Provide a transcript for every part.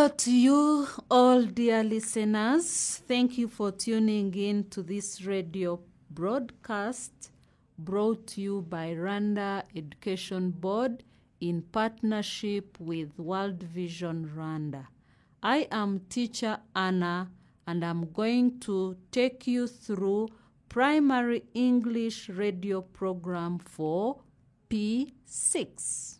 Hello to you all, dear listeners. Thank you for tuning in to this radio broadcast brought to you by Rwanda Education Board in partnership with World Vision Rwanda. I am teacher Anna, and I'm going to take you through primary English radio program for P6.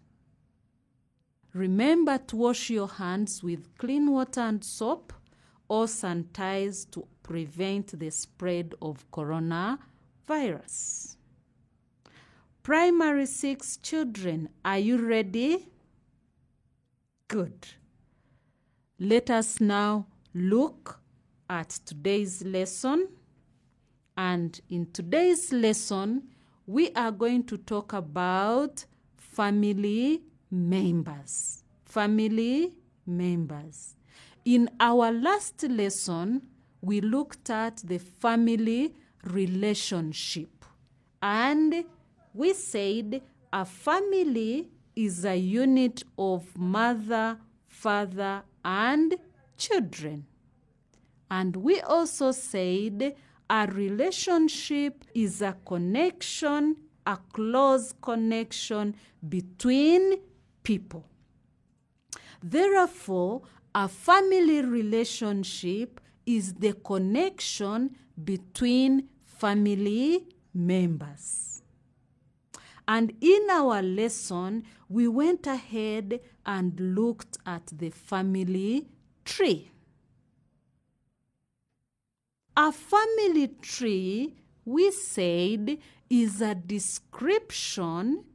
Remember to wash your hands with clean water and soap or sanitize to prevent the spread of coronavirus. Primary 6 children, are you ready? Good. Let us now look at today's lesson. And in today's lesson, we are going to talk about family members. Family members. In our last lesson, we looked at the family relationship. And we said a family is a unit of mother, father, and children. And we also said a relationship is a connection, a close connection between people. Therefore, a family relationship is the connection between family members. And in our lesson, we went ahead and looked at the family tree. A family tree, we said, is a description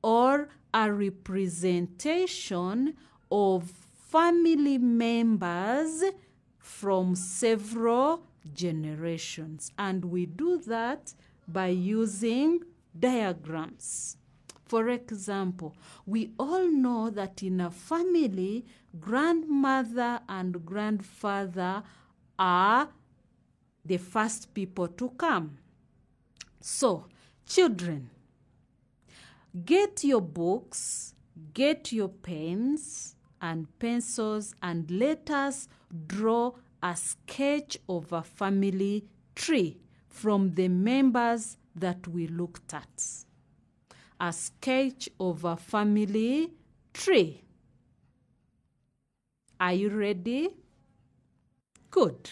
or a representation of family members from several generations. And we do that by using diagrams. For example, we all know that in a family, grandmother and grandfather are the first people to come. So, children, get your books, get your pens and pencils, and let us draw a sketch of a family tree from the members that we looked at. A sketch of a family tree. Are you ready? Good.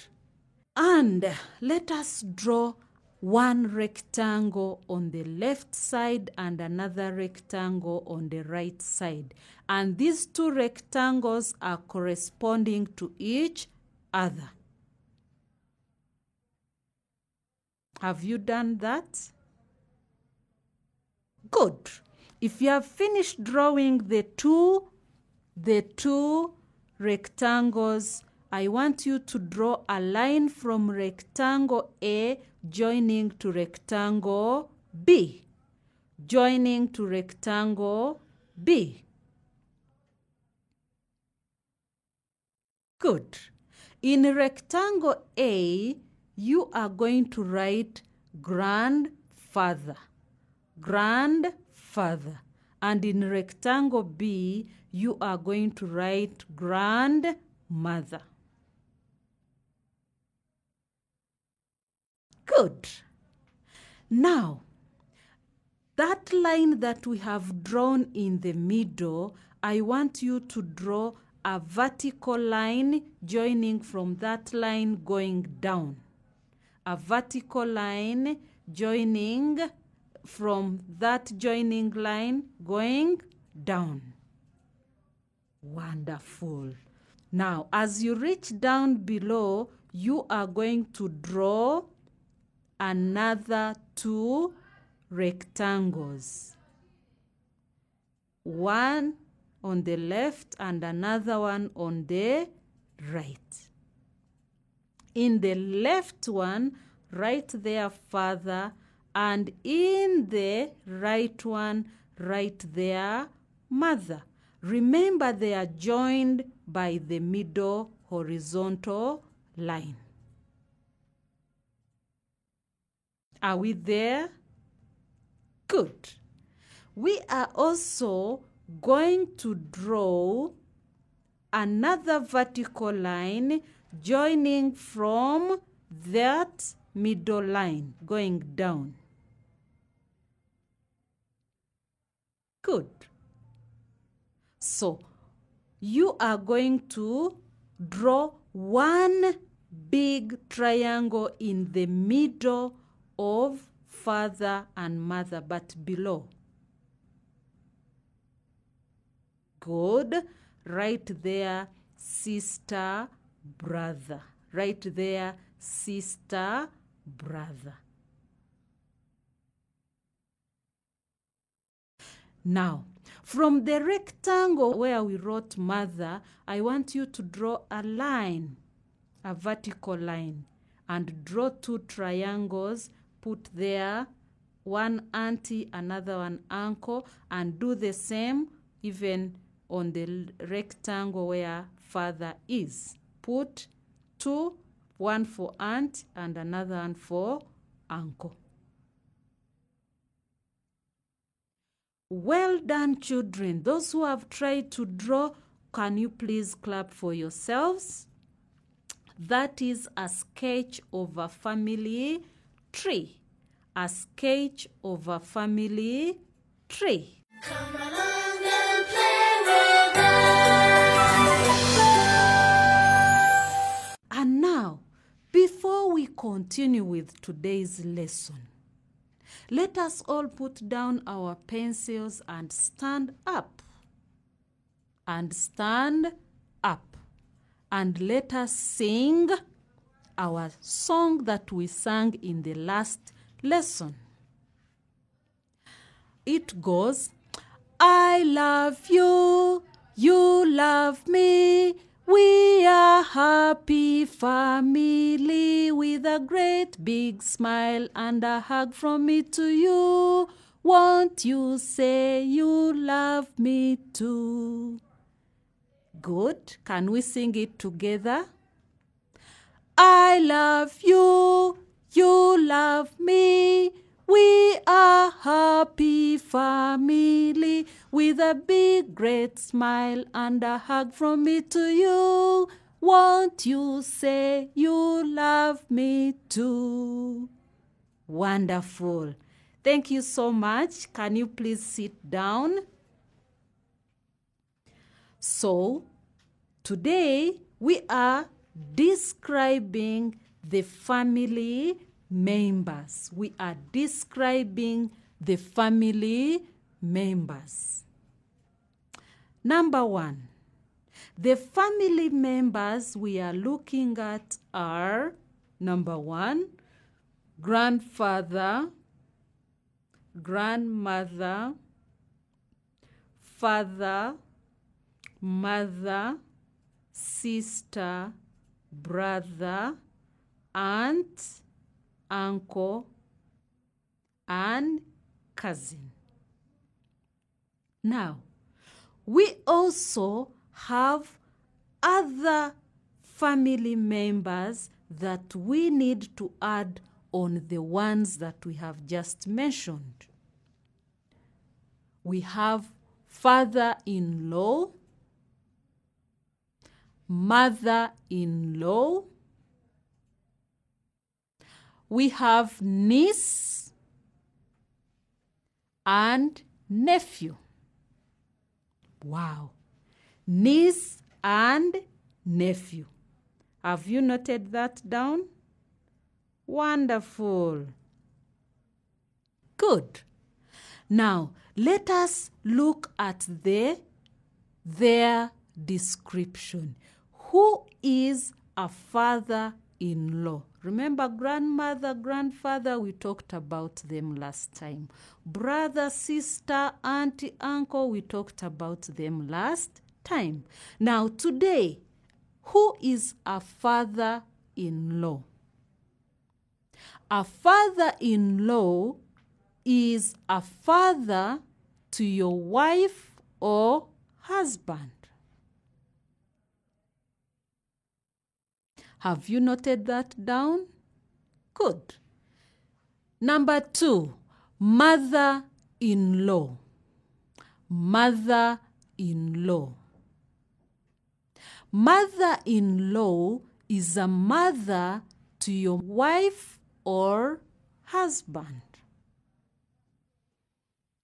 And let us draw one rectangle on the left side and another rectangle on the right side. And these two rectangles are corresponding to each other. Have you done that? Good. If you have finished drawing the two rectangles, I want you to draw a line from rectangle A joining to rectangle B. Joining to rectangle B. Good. In rectangle A, you are going to write grandfather. Grandfather. And in rectangle B, you are going to write grandmother. Good. Now, that line that we have drawn in the middle, I want you to draw a vertical line joining from that line going down. A vertical line joining from that joining line going down. Wonderful. Now, as you reach down below, you are going to draw another two rectangles. One on the left and another one on the right. In the left one, write there father, and in the right one, write there mother. Remember, they are joined by the middle horizontal line. Are we there? Good. We are also going to draw another vertical line joining from that middle line going down. Good. So you are going to draw one big triangle in the middle of father and mother, but below. Good. Right there, sister, brother. Right there, sister, brother. Now, from the rectangle where we wrote mother, I want you to draw a line, a vertical line, and draw two triangles. Put there one auntie, another one uncle, and do the same even on the rectangle where father is. Put two, one for aunt and another one for uncle. Well done, children. Those who have tried to draw, can you please clap for yourselves? That is a sketch of a family tree. A sketch of a family tree. Come along and play with us. And now, before we continue with today's lesson, let us all put down our pencils and stand up. And stand up. And let us sing our song that we sang in the last lesson. It goes, I love you, you love me, we are happy family with a great big smile and a hug from me to you. Won't you say you love me too? Good. Can we sing it together? I love you, you love me, we are happy family with a big great smile and a hug from me to you. Won't you say you love me too? Wonderful. Thank you so much. Can you please sit down? So, today we are describing the family members. We are describing the family members. Number one, the family members we are looking at are, number one, grandfather, grandmother, father, mother, sister, brother, aunt, uncle, and cousin. Now, we also have other family members that we need to add on the ones that we have just mentioned. We have father-in-law, mother-in-law, we have niece and nephew. Wow. Niece and nephew. Have you noted that down? Wonderful. Good. Now, let us look at their description. Who is a father-in-law? Remember grandmother, grandfather, we talked about them last time. Brother, sister, auntie, uncle, we talked about them last time. Now today, who is a father-in-law? A father-in-law is a father to your wife or husband. Have you noted that down? Good. Number two, mother-in-law. Mother-in-law. Mother-in-law is a mother to your wife or husband.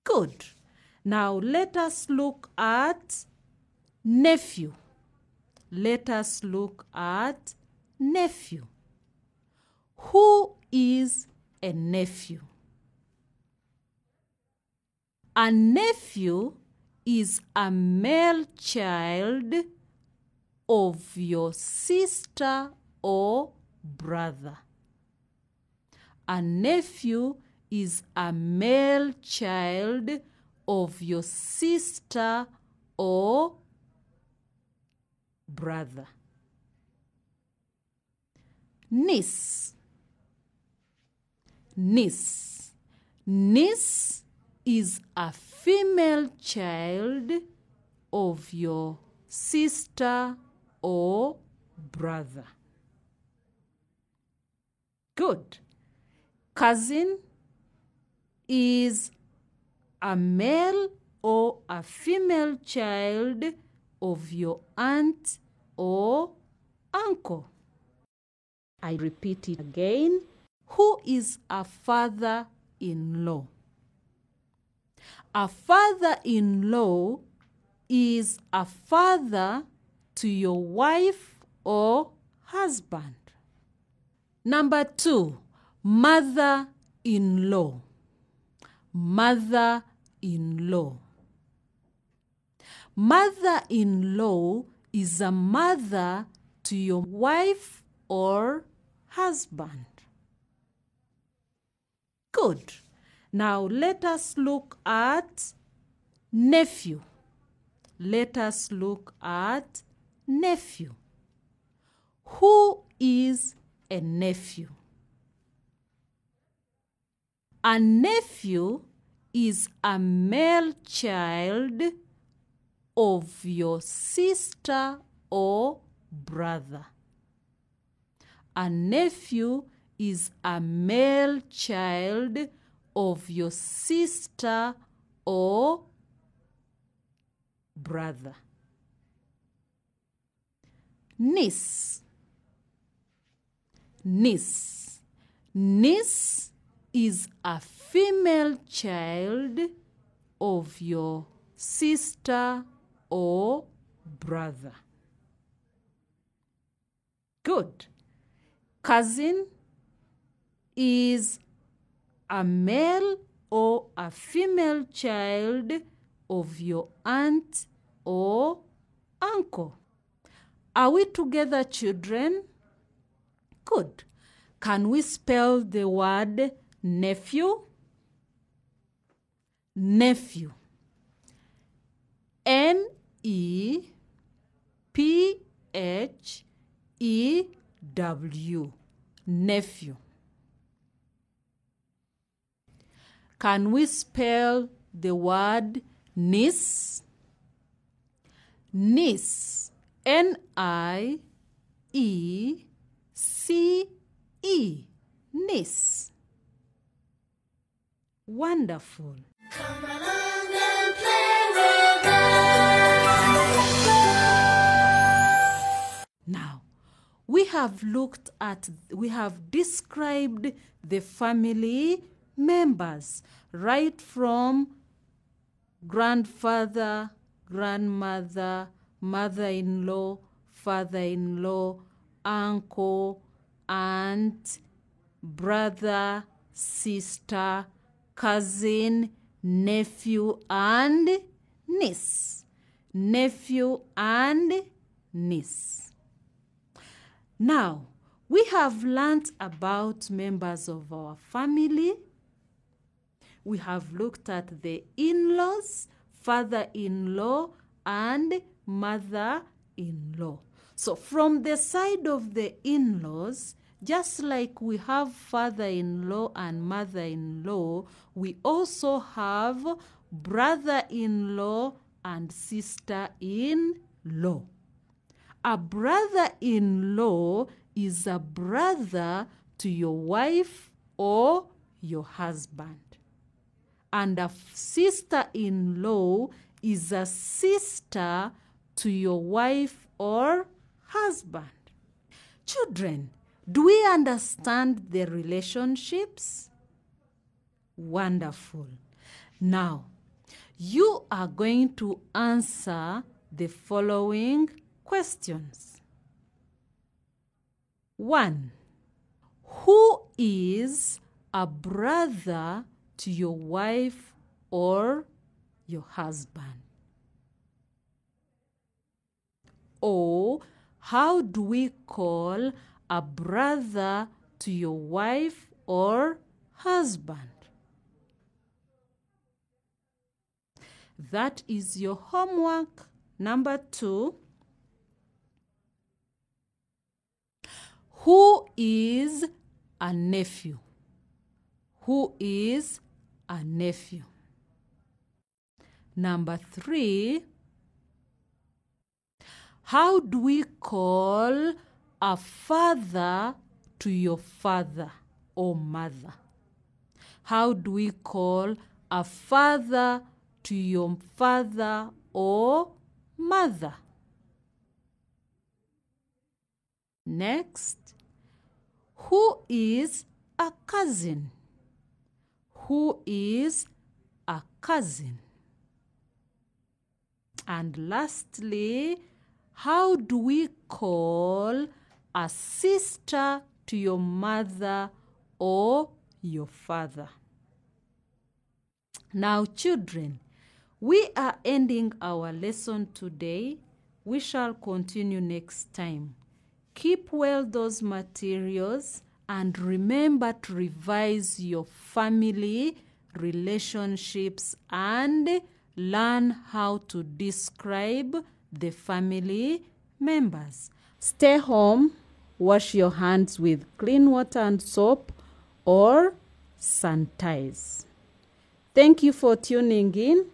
Good. Now let us look at nephew. Let us look at nephew. Who is a nephew? A nephew is a male child of your sister or brother. A nephew is a male child of your sister or brother. Niece. Niece. Niece is a female child of your sister or brother. Good. Cousin is a male or a female child of your aunt or uncle. I repeat it again. Who is a father-in-law? A father-in-law is a father to your wife or husband. Number 2, mother-in-law. Mother-in-law. Mother-in-law is a mother to your wife or husband. Good. Now let us look at nephew. Let us look at nephew. Who is a nephew? A nephew is a male child of your sister or brother. A nephew is a male child of your sister or brother. Niece. Niece. Niece is a female child of your sister or brother. Good. Cousin is a male or a female child of your aunt or uncle. Are we together, children? Good. Can we spell the word nephew? Nephew. N-E-P-H-E-W. Nephew. Can we spell the word niece? Niece. N-I-E-C-E. Niece. Wonderful. Come along and play with us. Now, we have described the family members right from grandfather, grandmother, mother-in-law, father-in-law, uncle, aunt, brother, sister, cousin, nephew, and niece. Nephew and niece. Now, we have learnt about members of our family. We have looked at the in-laws, father-in-law, and mother-in-law. So from the side of the in-laws, just like we have father-in-law and mother-in-law, we also have brother-in-law and sister-in-law. A brother-in-law is a brother to your wife or your husband. And a sister-in-law is a sister to your wife or husband. Children, do we understand the relationships? Wonderful. Now, you are going to answer the following questions. 1. Who is a brother to your wife or your husband? Or how do we call a brother to your wife or husband? That is your homework. Number 2. Who is a nephew? Who is a nephew? Number 3. How do we call a father to your father or mother? How do we call a father to your father or mother? Next, who is a cousin? Who is a cousin? And lastly, how do we call a sister to your mother or your father? Now, children, we are ending our lesson today. We shall continue next time. Keep well those materials and remember to revise your family relationships and learn how to describe the family members. Stay home, wash your hands with clean water and soap or sanitize. Thank you for tuning in.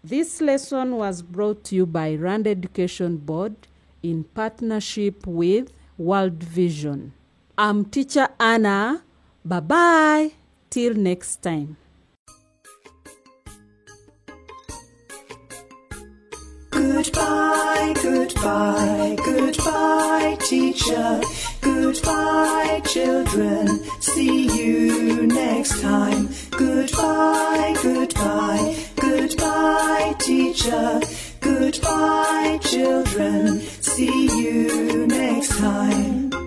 This lesson was brought to you by Rwanda Education Board in partnership with World Vision. I'm Teacher Anna. Bye-bye. Till next time. Goodbye, goodbye, goodbye, teacher. Goodbye, children. See you next time. Goodbye, goodbye, goodbye, teacher. Goodbye, children. See you next time.